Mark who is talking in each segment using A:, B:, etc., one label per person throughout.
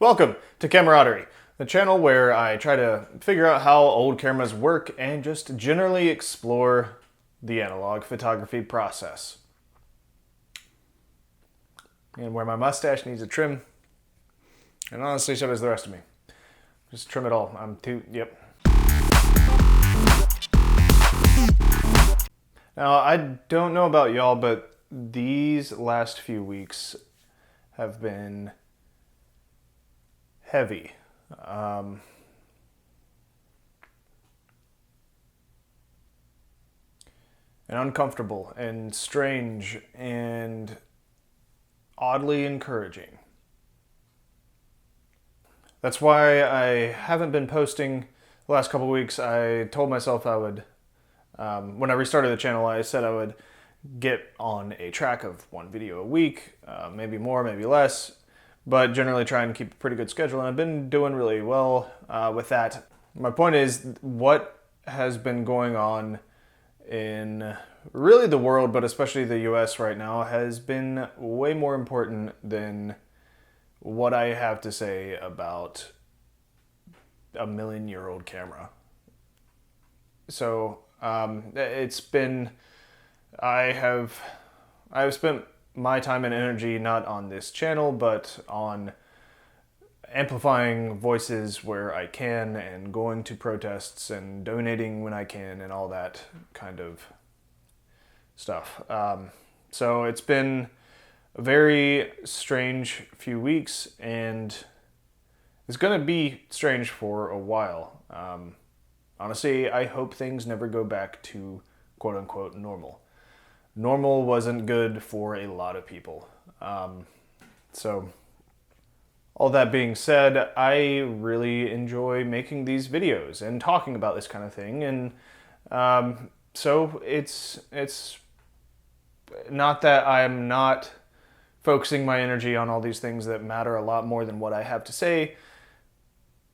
A: Welcome to Camaraderie, the channel where I try to figure out how old cameras work and just generally explore the analog photography process. And where my mustache needs a trim, and honestly so does the rest of me. Just trim it all. Yep. Now, I don't know about y'all, but these last few weeks have been heavy. And uncomfortable and strange and oddly encouraging. That's why I haven't been posting the last couple weeks. I told myself I would, when I restarted the channel, I said I would get on a track of one video a week, maybe more, maybe less, but generally try and keep a pretty good schedule, and I've been doing really well with that. My point is, what has been going on in really the world, but especially the US right now, has been way more important than what I have to say about a million-year-old camera. So it's been, I've spent my time and energy not on this channel, but on amplifying voices where I can, and going to protests and donating when I can, and all that kind of stuff. So it's been a very strange few weeks, and it's gonna be strange for a while. Honestly, I hope things never go back to quote-unquote normal. Normal wasn't good for a lot of people. So all that being said, I really enjoy making these videos and talking about this kind of thing. And so it's not that I'm not focusing my energy on all these things that matter a lot more than what I have to say.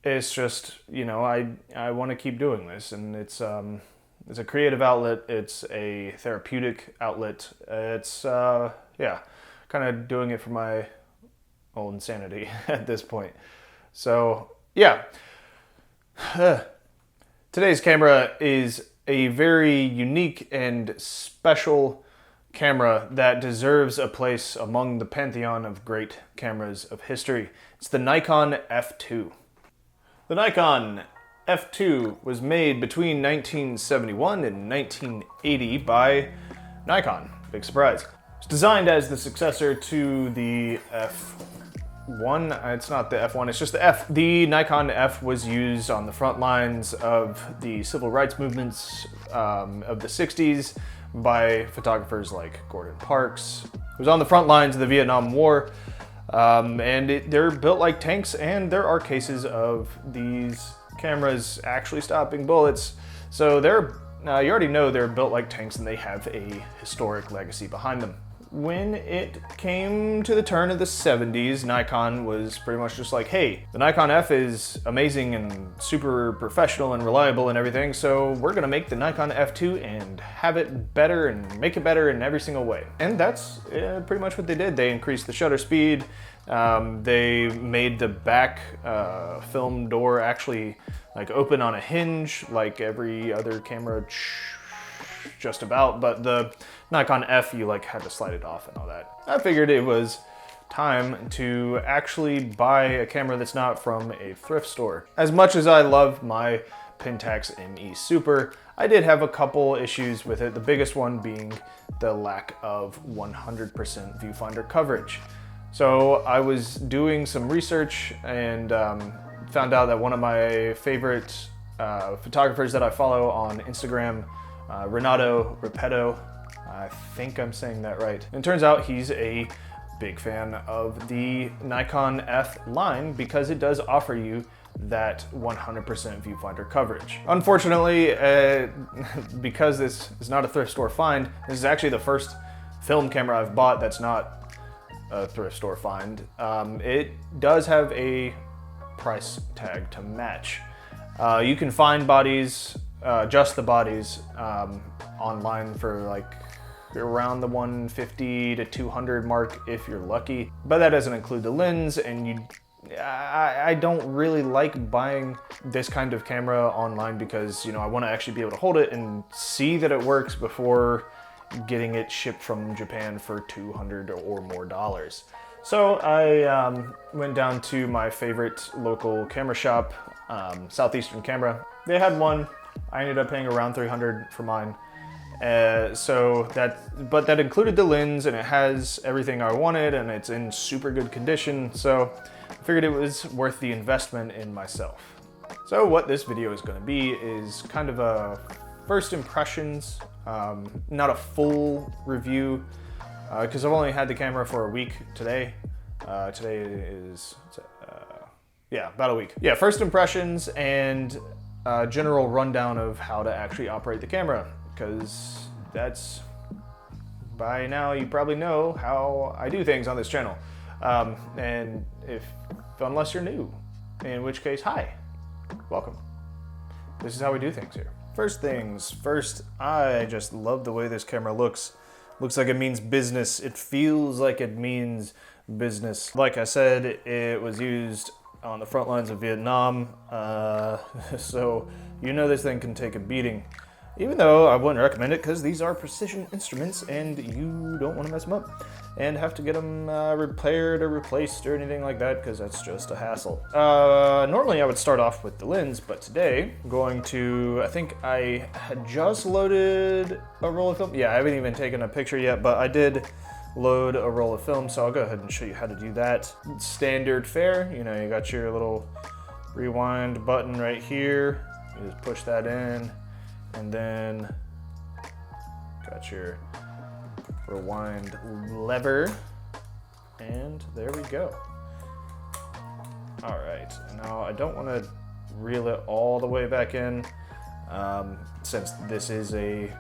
A: It's just, you know, I want to keep doing this, and it's a creative outlet. It's a therapeutic outlet. It's, yeah, kind of doing it for my own sanity at this point. So, yeah. Today's camera is a very unique and special camera that deserves a place among the pantheon of great cameras of history. It's the Nikon F2. The Nikon F2 was made between 1971 and 1980 by Nikon. Big surprise. It's designed as the successor to the F1. It's not the F1, it's just the F. The Nikon F was used on the front lines of the civil rights movements of the 60s by photographers like Gordon Parks. It was on the front lines of the Vietnam War. They're built like tanks, and there are cases of these cameras actually stopping bullets. So you already know they're built like tanks, and they have a historic legacy behind them. When it came to the turn of the 70s, Nikon was pretty much just like, hey, the Nikon F is amazing and super professional and reliable and everything, so we're gonna make the Nikon F2 and have it better and make it better in every single way. And that's pretty much what they did. They increased the shutter speed. They made the back film door actually like open on a hinge like every other camera, just about, but the Nikon F, you like had to slide it off and all that. I figured it was time to actually buy a camera that's not from a thrift store. As much as I love my Pentax ME Super, I did have a couple issues with it, the biggest one being the lack of 100% viewfinder coverage. So I was doing some research and found out that one of my favorite photographers that I follow on Instagram, Renato Repetto, I think I'm saying that right. And it turns out he's a big fan of the Nikon F line because it does offer you that 100% viewfinder coverage. Unfortunately, because this is not a thrift store find, this is actually the first film camera I've bought that's not a thrift store find. It does have a price tag to match. You can find bodies, just the bodies, online for like around the 150 to 200 mark if you're lucky, but that doesn't include the lens, and I don't really like buying this kind of camera online because, you know, I want to actually be able to hold it and see that it works before getting it shipped from Japan for $200 or more. So I went down to my favorite local camera shop, Southeastern Camera. They had one. I ended up paying around $300 for mine. But that included the lens, and it has everything I wanted, and it's in super good condition. So I figured it was worth the investment in myself. So what this video is going to be is kind of a first impressions, not a full review, because I've only had the camera for a week today. Today is, yeah, about a week. Yeah, first impressions and general rundown of how to actually operate the camera, because that's, by now you probably know how I do things on this channel. And unless you're new, in which case, hi, welcome. This is how we do things here. First things first, I just love the way this camera looks. Looks like it means business. It feels like it means business. Like I said, it was used on the front lines of Vietnam, so you know this thing can take a beating. Even though I wouldn't recommend it because these are precision instruments and you don't want to mess them up and have to get them repaired or replaced or anything like that, because that's just a hassle. Normally I would start off with the lens, but today I'm going to, I think I had just loaded a roll of film. Yeah, I haven't even taken a picture yet, but I did load a roll of film, so I'll go ahead and show you how to do that. Standard fare, you know, you got your little rewind button right here. You just push that in, and then got your rewind lever, and there we go. All right, now I don't want to reel it all the way back in, since this is a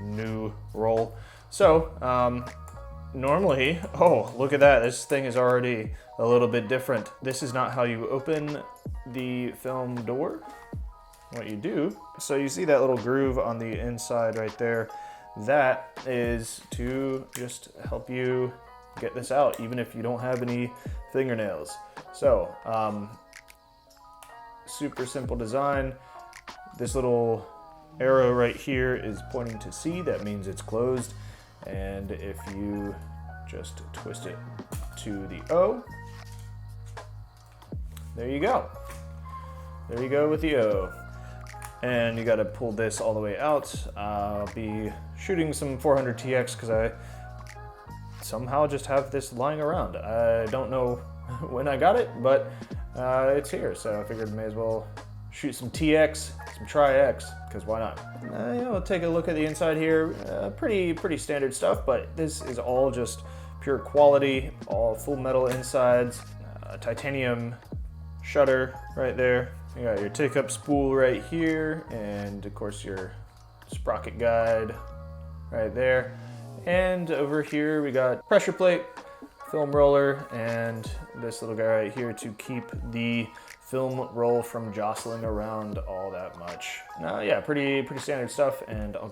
A: new roll. So normally, oh, look at that, this thing is already a little bit different. This is not how you open the film door. What you do, so you see that little groove on the inside right there, that is to just help you get this out, even if you don't have any fingernails. So, super simple design. This little arrow right here is pointing to C, that means it's closed. And if you just twist it to the O, there you go. There you go with the O. And you gotta pull this all the way out. I'll be shooting some 400 TX because I somehow just have this lying around. I don't know when I got it, but it's here. So I figured may as well shoot some TX, some Tri-X, because why not? We'll take a look at the inside here. Pretty standard stuff, but this is all just pure quality, all full metal insides, titanium shutter right there. You got your take-up spool right here, and of course your sprocket guide right there. And over here we got pressure plate, film roller, and this little guy right here to keep the film roll from jostling around all that much. Yeah, pretty standard stuff, and I'll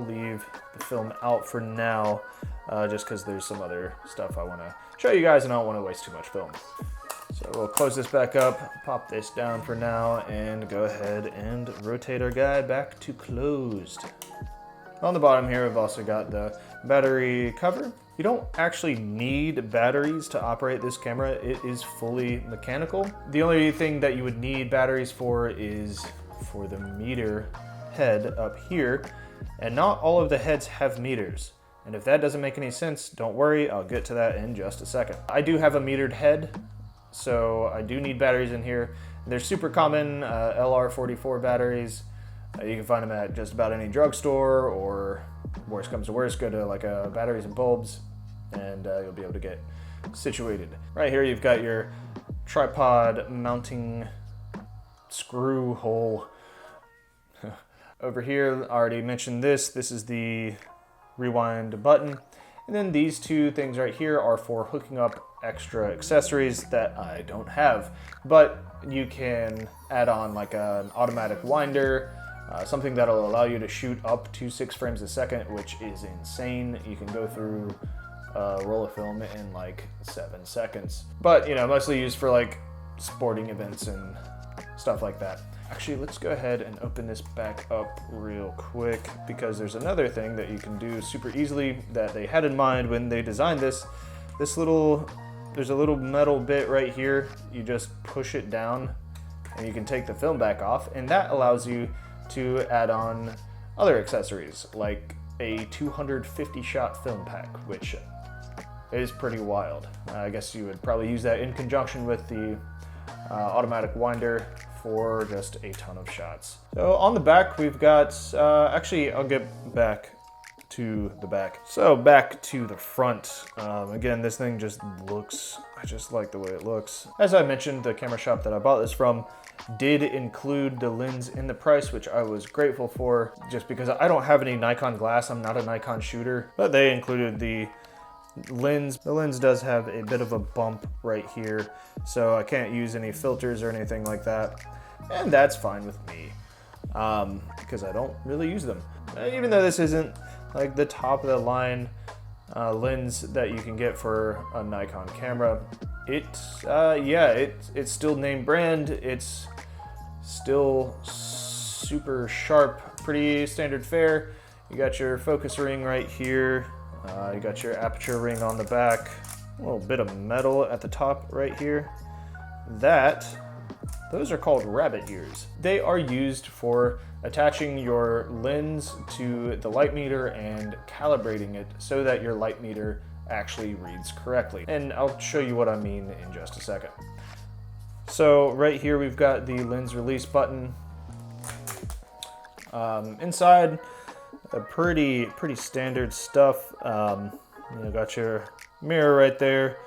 A: leave the film out for now, just because there's some other stuff I want to show you guys and I don't want to waste too much film. So we'll close this back up, pop this down for now, and go ahead and rotate our guy back to closed. On the bottom here, we've also got the battery cover. You don't actually need batteries to operate this camera. It is fully mechanical. The only thing that you would need batteries for is for the meter head up here, and not all of the heads have meters. And if that doesn't make any sense, don't worry, I'll get to that in just a second. I do have a metered head, so I do need batteries in here. They're super common, LR44 batteries. You can find them at just about any drugstore, or worst comes to worst, go to like a batteries and bulbs, and you'll be able to get situated. Right here you've got your tripod mounting screw hole. Over here, I already mentioned this is the rewind button. And then these two things right here are for hooking up extra accessories that I don't have, but you can add on like an automatic winder, something that'll allow you to shoot up to 6 frames a second, which is insane. You can go through roll of film in like 7 seconds. But, you know, mostly used for like sporting events and stuff like that. Actually, let's go ahead and open this back up real quick, because there's another thing that you can do super easily that they had in mind when they designed this. There's a little metal bit right here. You just push it down and you can take the film back off, and that allows you to add on other accessories like a 250 shot film pack, which is pretty wild. I guess you would probably use that in conjunction with the automatic winder for just a ton of shots. So on the back we've got, actually I'll get back to the back. So back to the front. Again, this thing just looks, I just like the way it looks. As I mentioned, the camera shop that I bought this from did include the lens in the price, which I was grateful for, just because I don't have any Nikon glass. I'm not a Nikon shooter, but they included the lens. The lens does have a bit of a bump right here, so I can't use any filters or anything like that, and that's fine with me, because I don't really use them. Even though this isn't like the top of the line lens that you can get for a Nikon camera, it's still name brand. It's still super sharp, pretty standard fare. You got your focus ring right here. You got your aperture ring on the back. A little bit of metal at the top right here. Those are called rabbit ears. They are used for attaching your lens to the light meter and calibrating it so that your light meter actually reads correctly. And I'll show you what I mean in just a second. So right here we've got the lens release button. Inside, pretty standard stuff. You got your mirror right there.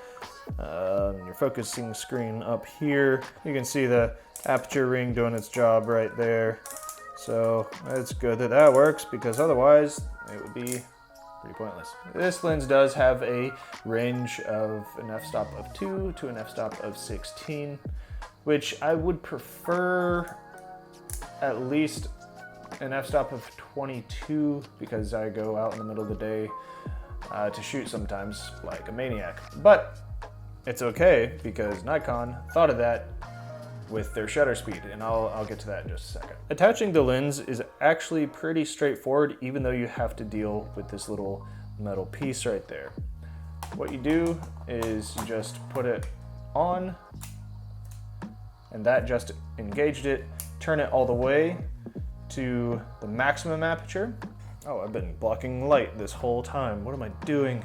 A: Your focusing screen up here. You can see the aperture ring doing its job right there. So it's good that that works, because otherwise it would be pretty pointless. This lens does have a range of an f-stop of 2 to an f-stop of 16, which I would prefer at least an f-stop of 22, because I go out in the middle of the day to shoot sometimes like a maniac. But it's okay, because Nikon thought of that with their shutter speed, and I'll get to that in just a second. Attaching the lens is actually pretty straightforward, even though you have to deal with this little metal piece right there. What you do is you just put it on, and that just engaged it. Turn it all the way to the maximum aperture. Oh, I've been blocking light this whole time. What am I doing?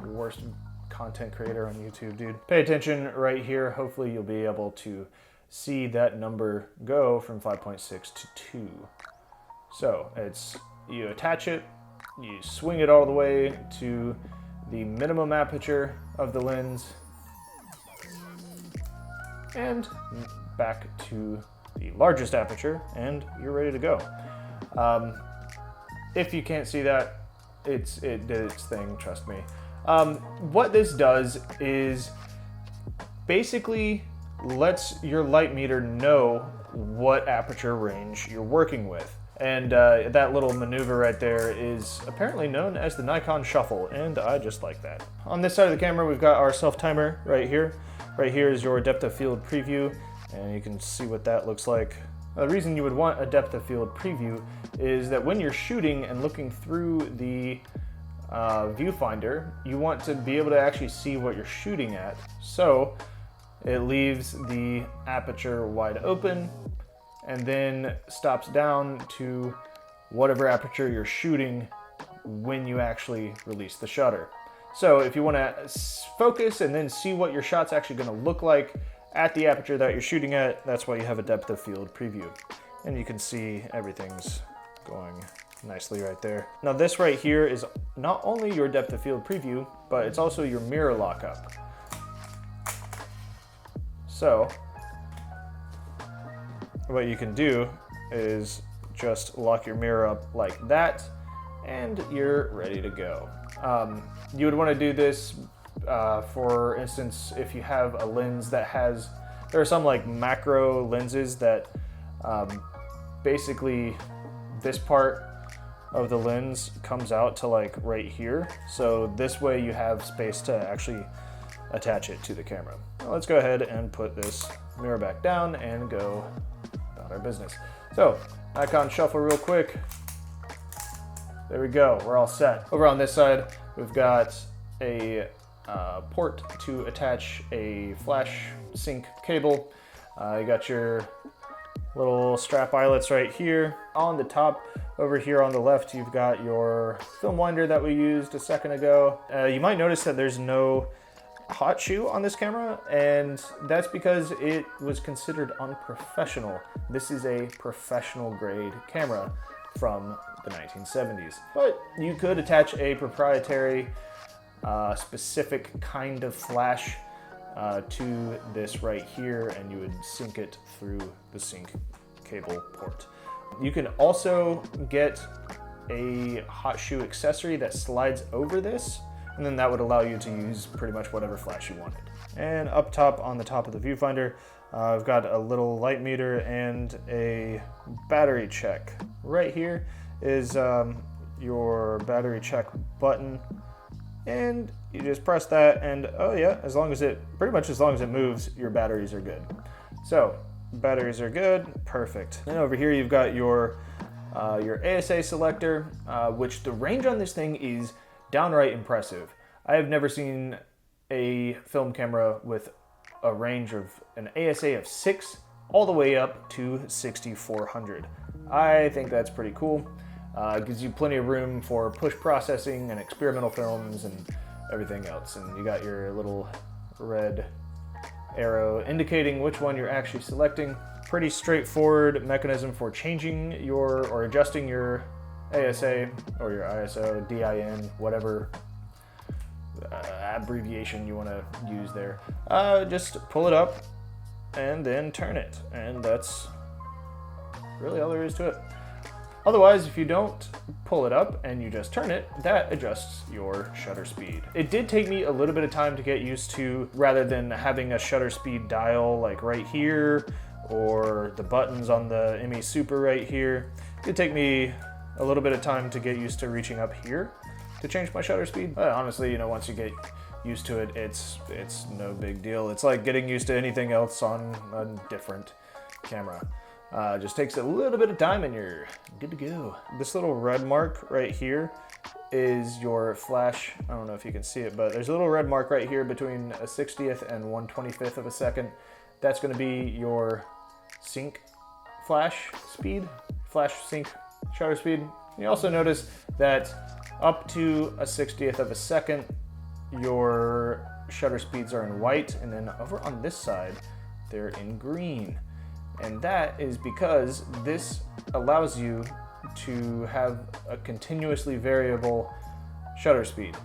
A: Worst content creator on YouTube, dude. Pay attention right here. Hopefully you'll be able to see that number go from 5.6 to 2. So you attach it, you swing it all the way to the minimum aperture of the lens, and back to the largest aperture, and you're ready to go. If you can't see that, it did its thing, trust me. What this does is basically lets your light meter know what aperture range you're working with. And that little maneuver right there is apparently known as the Nikon shuffle, and I just like that. On this side of the camera, we've got our self-timer right here. Right here is your depth of field preview, and you can see what that looks like. The reason you would want a depth of field preview is that when you're shooting and looking through the viewfinder, you want to be able to actually see what you're shooting at. So it leaves the aperture wide open and then stops down to whatever aperture you're shooting when you actually release the shutter. So if you want to focus and then see what your shot's actually going to look like at the aperture that you're shooting at, that's why you have a depth of field preview. And you can see everything's going nicely right there. Now this right here is not only your depth of field preview, but it's also your mirror lockup. So what you can do is just lock your mirror up like that, and you're ready to go. You would want to do this, for instance, if you have a lens that has, there are some like macro lenses that basically this part of the lens comes out to like right here. So this way you have space to actually attach it to the camera. Now let's go ahead and put this mirror back down and go about our business. So Nikon shuffle real quick. There we go, we're all set. Over on this side, we've got a port to attach a flash sync cable. You got your little strap eyelets right here. On the top, over here on the left, you've got your film winder that we used a second ago. You might notice that there's no hot shoe on this camera, and that's because it was considered unprofessional. This is a professional grade camera from the 1970s. But you could attach a proprietary specific kind of flash to this right here, and you would sync it through the sync cable port. You can also get a hot shoe accessory that slides over this, and then that would allow you to use pretty much whatever flash you wanted. And up top, on the top of the viewfinder, I've got a little light meter and a battery check. Right here is your battery check button, and you just press that, and oh yeah, pretty much as long as it moves, your batteries are good. So batteries are good, perfect. And over here you've got your ASA selector, which the range on this thing is downright impressive. I have never seen a film camera with a range of an ASA of 6 all the way up to 6400. I think that's pretty cool. It gives you plenty of room for push processing and experimental films and everything else. And you got your little red arrow indicating which one you're actually selecting. Pretty straightforward mechanism for changing or adjusting your ASA or your ISO, DIN, whatever abbreviation you want to use there. Just pull it up and then turn it, and that's really all there is to it. Otherwise, if you don't pull it up and you just turn it, that adjusts your shutter speed. It did take me a little bit of time to get used to, rather than having a shutter speed dial like right here or the buttons on the ME Super right here. It did take me a little bit of time to get used to reaching up here to change my shutter speed. But honestly, you know, once you get used to it, it's no big deal. It's like getting used to anything else on a different camera. Just takes a little bit of time and you're good to go. This little red mark right here is your flash. I don't know if you can see it, but there's a little red mark right here between a 60th and 1/25th of a second. That's going to be your sync flash speed, flash sync shutter speed. You also notice that up to a 60th of a second, your shutter speeds are in white, and then over on this side, they're in green. And that is because this allows you to have a continuously variable shutter speed.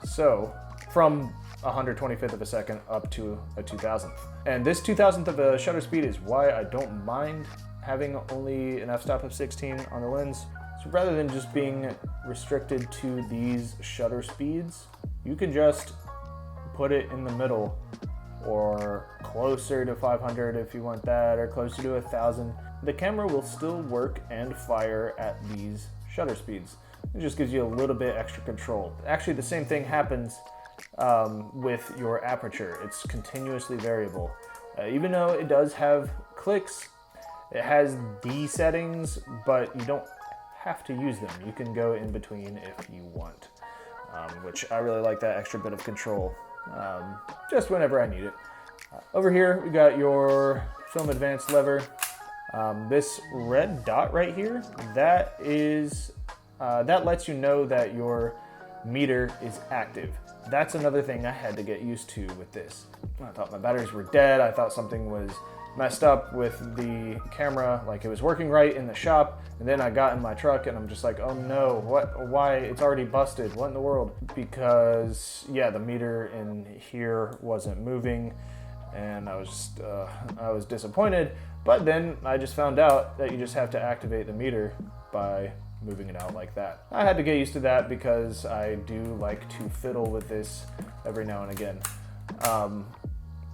A: So from 125th of a second up to a 2000th. And this 2000th of a shutter speed is why I don't mind having only an f-stop of 16 on the lens. So rather than just being restricted to these shutter speeds, you can just put it in the middle, or closer to 500 if you want that, or closer to 1000. The camera will still work and fire at these shutter speeds. It just gives you a little bit extra control. Actually, the same thing happens with your aperture. It's continuously variable. Even though it does have clicks, it has D settings, but you don't have to use them. You can go in between if you want, which I really like that extra bit of control. Just whenever I need it. Over here, we got your film advance lever. This red dot right here, that lets you know that your meter is active. That's another thing I had to get used to with this. I thought my batteries were dead. I thought something was messed up with the camera, like it was working right in the shop, and then I got in my truck and I'm just like, oh no, why, it's already busted, what in the world? Because yeah, the meter in here wasn't moving, and I was disappointed. But then I just found out that you just have to activate the meter by moving it out like that. I had to get used to that because I do like to fiddle with this every now and again.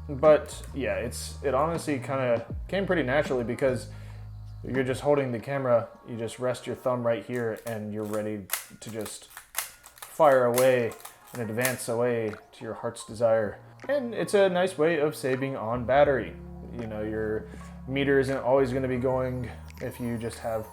A: But yeah, it honestly kind of came pretty naturally, because You're just holding the camera, you just rest your thumb right here and you're ready to just fire away and advance away to your heart's desire. And it's a nice way of saving on battery. You know, your meter isn't always going to be going if you just have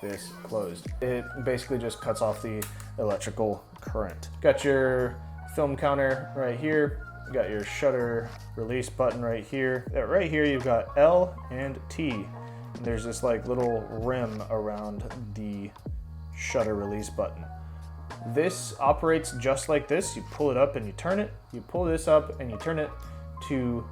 A: this closed. It basically just cuts off the electrical current. Got your film counter right here. You got your shutter release button right here. Right here you've got L and T. And there's this like little rim around the shutter release button. This operates just like this. You pull it up and you turn it. You pull this up and you turn it to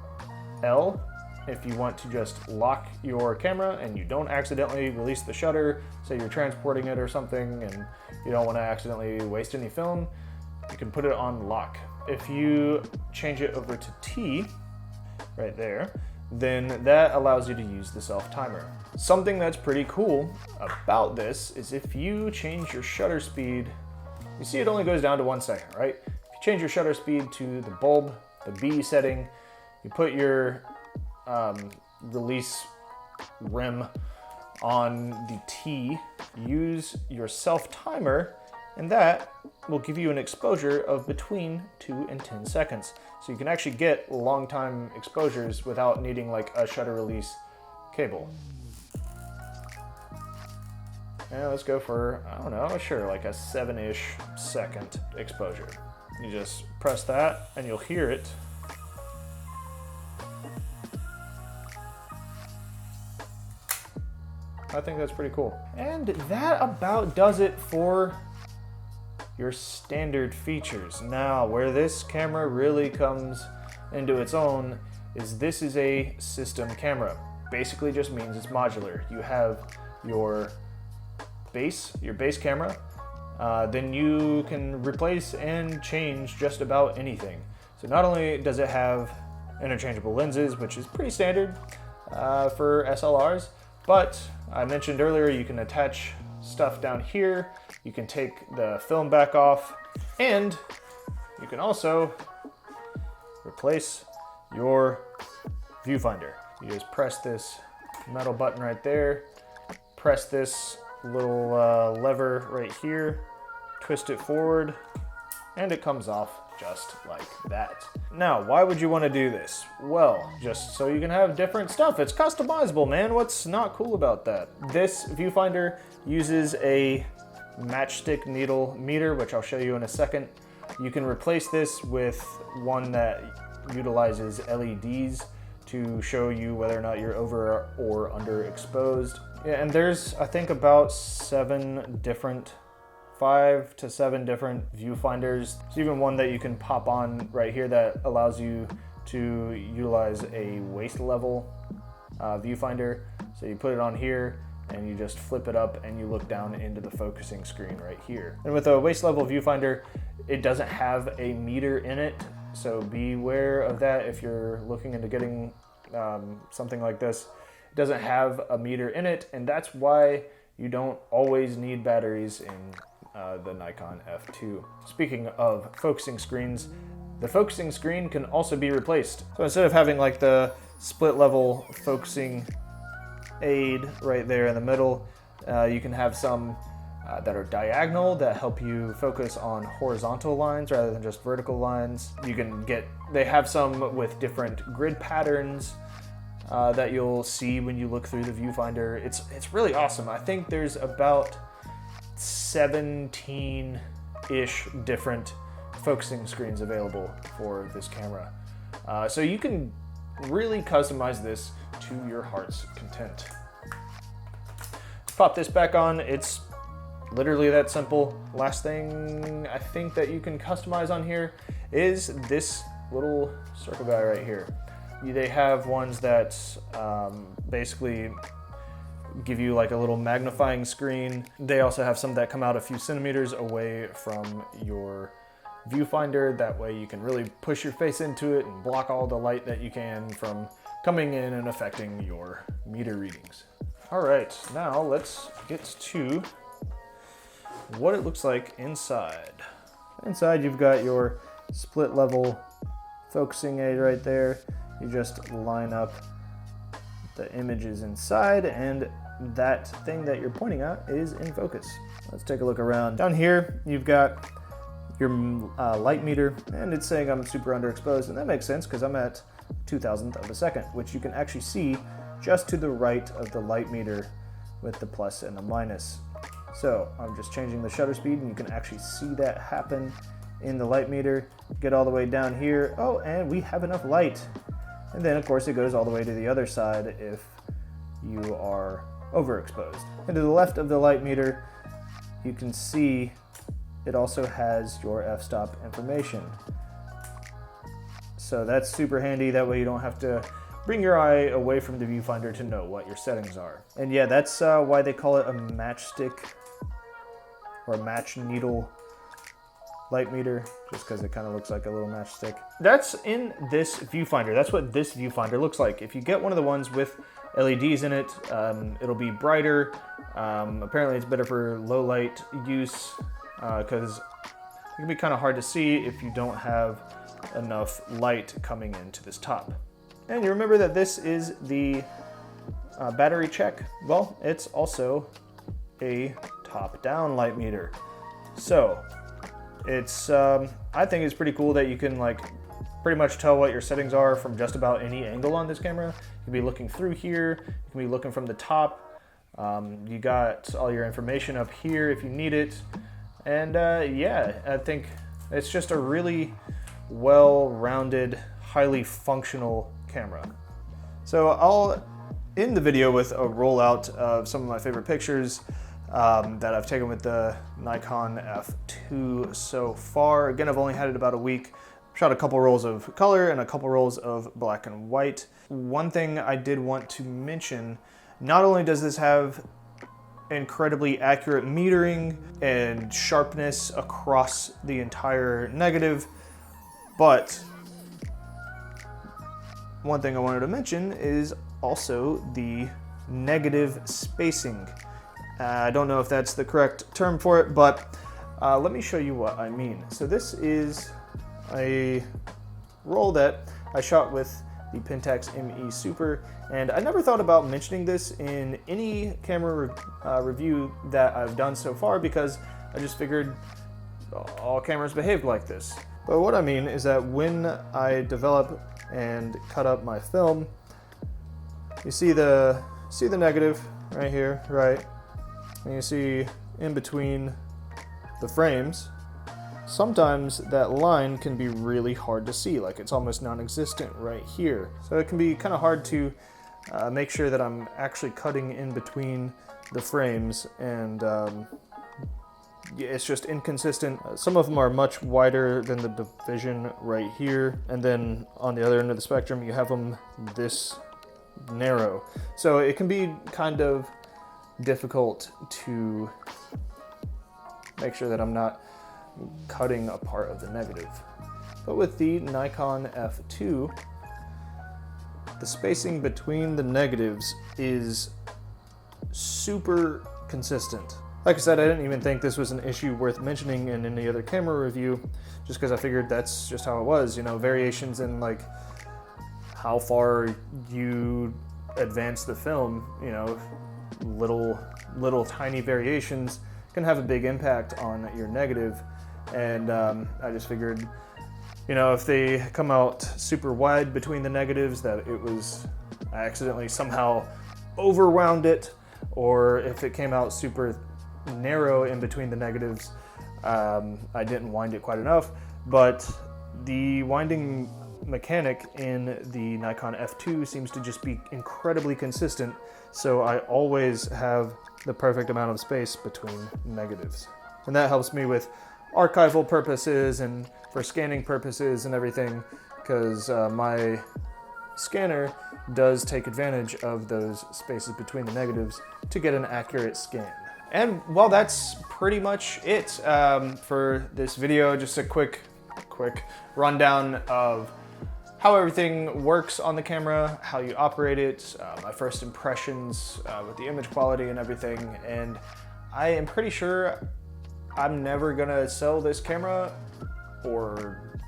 A: L if you want to just lock your camera and you don't accidentally release the shutter, say you're transporting it or something and you don't want to accidentally waste any film, you can put it on lock. If you change it over to T, right there, then that allows you to use the self timer. Something that's pretty cool about this is if you change your shutter speed, you see it only goes down to 1 second, right? If you change your shutter speed to the bulb, the B setting, you put your release rim on the T, use your self timer, and that will give you an exposure of between 2 and 10 seconds. So you can actually get long time exposures without needing like a shutter release cable. And let's go for, I don't know, sure, like a 7-ish second exposure. You just press that and you'll hear it. I think that's pretty cool. And that about does it for your standard features. Now, where this camera really comes into its own is this is a system camera. Basically just means it's modular. You have your base camera, then you can replace and change just about anything. So not only does it have interchangeable lenses, which is pretty standard for SLRs, but I mentioned earlier you can attach stuff down here, you can take the film back off, and you can also replace your viewfinder. You just press this metal button right there, press this little lever right here, twist it forward, and it comes off just like that. Now, why would you want to do this? Well, just so you can have different stuff. It's customizable, man. What's not cool about that? This viewfinder uses a matchstick needle meter, which I'll show you in a second. You can replace this with one that utilizes LEDs to show you whether or not you're over or underexposed. Yeah, and there's, I think, about 5 to 7 different viewfinders. There's even one that you can pop on right here that allows you to utilize a waist level viewfinder. So you put it on here and you just flip it up and you look down into the focusing screen right here. And with a waist level viewfinder, it doesn't have a meter in it. So beware of that if you're looking into getting something like this. It doesn't have a meter in it, and that's why you don't always need batteries in the Nikon F2. Speaking of focusing screens, the focusing screen can also be replaced. So instead of having like the split level focusing aid right there in the middle, you can have some that are diagonal that help you focus on horizontal lines rather than just vertical lines. They have some with different grid patterns that you'll see when you look through the viewfinder. It's really awesome. I think there's about 17-ish different focusing screens available for this camera. So you can really customize this to your heart's content. Pop this back on. It's literally that simple. Last thing I think that you can customize on here is this little circle guy right here. They have ones that basically give you like a little magnifying screen. They also have some that come out a few centimeters away from your viewfinder. That way you can really push your face into it and block all the light that you can from coming in and affecting your meter readings. All right, now let's get to what it looks like inside. Inside you've got your split level focusing aid right there. You just line up the images inside and that thing that you're pointing at is in focus. Let's take a look around. Down here, you've got your light meter, and it's saying I'm super underexposed, and that makes sense because I'm at 2,000th of a second, which you can actually see just to the right of the light meter with the plus and the minus. So I'm just changing the shutter speed, and you can actually see that happen in the light meter. Get all the way down here. Oh, and we have enough light. And then of course it goes all the way to the other side if you are overexposed. And to the left of the light meter, you can see it also has your f-stop information. So that's super handy. That way you don't have to bring your eye away from the viewfinder to know what your settings are. And yeah, that's why they call it a matchstick or a match needle light meter, just because it kind of looks like a little matchstick. That's in this viewfinder. That's what this viewfinder looks like. If you get one of the ones with LEDs in it, it'll be brighter. Apparently it's better for low light use because it can be kind of hard to see if you don't have enough light coming into this top. And you remember that this is the battery check. Well, it's also a top-down light meter. So it's, I think it's pretty cool that you can like pretty much tell what your settings are from just about any angle on this camera. You can be looking through here, you can be looking from the top. You got all your information up here if you need it. And yeah, I think it's just a really well-rounded, highly functional camera. So I'll end the video with a rollout of some of my favorite pictures that I've taken with the Nikon F2 so far. Again, I've only had it about a week. Shot a couple rolls of color and a couple rolls of black and white. One thing I did want to mention, not only does this have incredibly accurate metering and sharpness across the entire negative, but one thing I wanted to mention is also the negative spacing. I don't know if that's the correct term for it, but let me show you what I mean. So this is a roll that I shot with the Pentax ME Super, and I never thought about mentioning this in any camera review that I've done so far because I just figured all cameras behaved like this. But what I mean is that when I develop and cut up my film, you see the negative right here, right? And you see in between the frames, sometimes that line can be really hard to see, like it's almost non-existent right here. So it can be kind of hard to make sure that I'm actually cutting in between the frames, and yeah, it's just inconsistent. Some of them are much wider than the division right here, and then on the other end of the spectrum you have them this narrow. So it can be kind of difficult to make sure that I'm not cutting a part of the negative. But with the Nikon F2, the spacing between the negatives is super consistent. Like I said, I didn't even think this was an issue worth mentioning in any other camera review, just because I figured that's just how it was. You know, variations in like how far you advance the film, you know, little tiny variations can have a big impact on your negative. And I just figured, you know, if they come out super wide between the negatives, that I accidentally somehow overwound it, or if it came out super narrow in between the negatives, I didn't wind it quite enough. But the winding mechanic in the Nikon F2 seems to just be incredibly consistent, so I always have the perfect amount of space between negatives. And that helps me with archival purposes and for scanning purposes and everything, because my scanner does take advantage of those spaces between the negatives to get an accurate scan. And well, that's pretty much it for this video. Just a quick rundown of how everything works on the camera, how you operate it, my first impressions with the image quality and everything. And I am pretty sure I'm never gonna sell this camera, or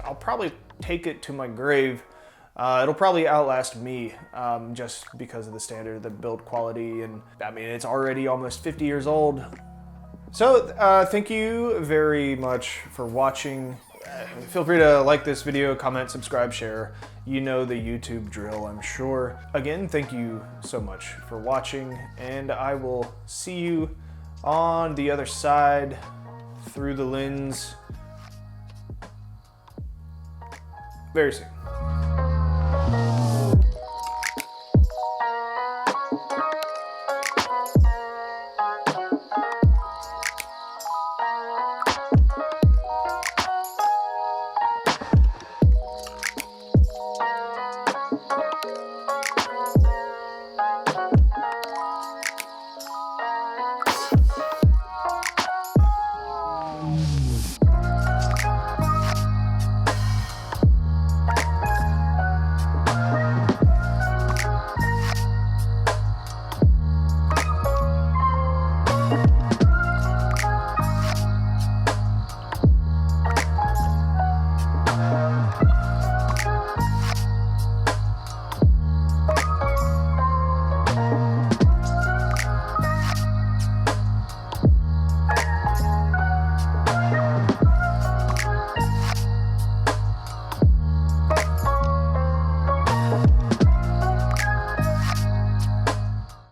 A: I'll probably take it to my grave It'll probably outlast me just because of the standard, the build quality, and I mean, it's already almost 50 years old. So thank you very much for watching. Feel free to like this video, comment, subscribe, share. You know the YouTube drill, I'm sure. Again, thank you so much for watching, and I will see you on the other side through the lens very soon.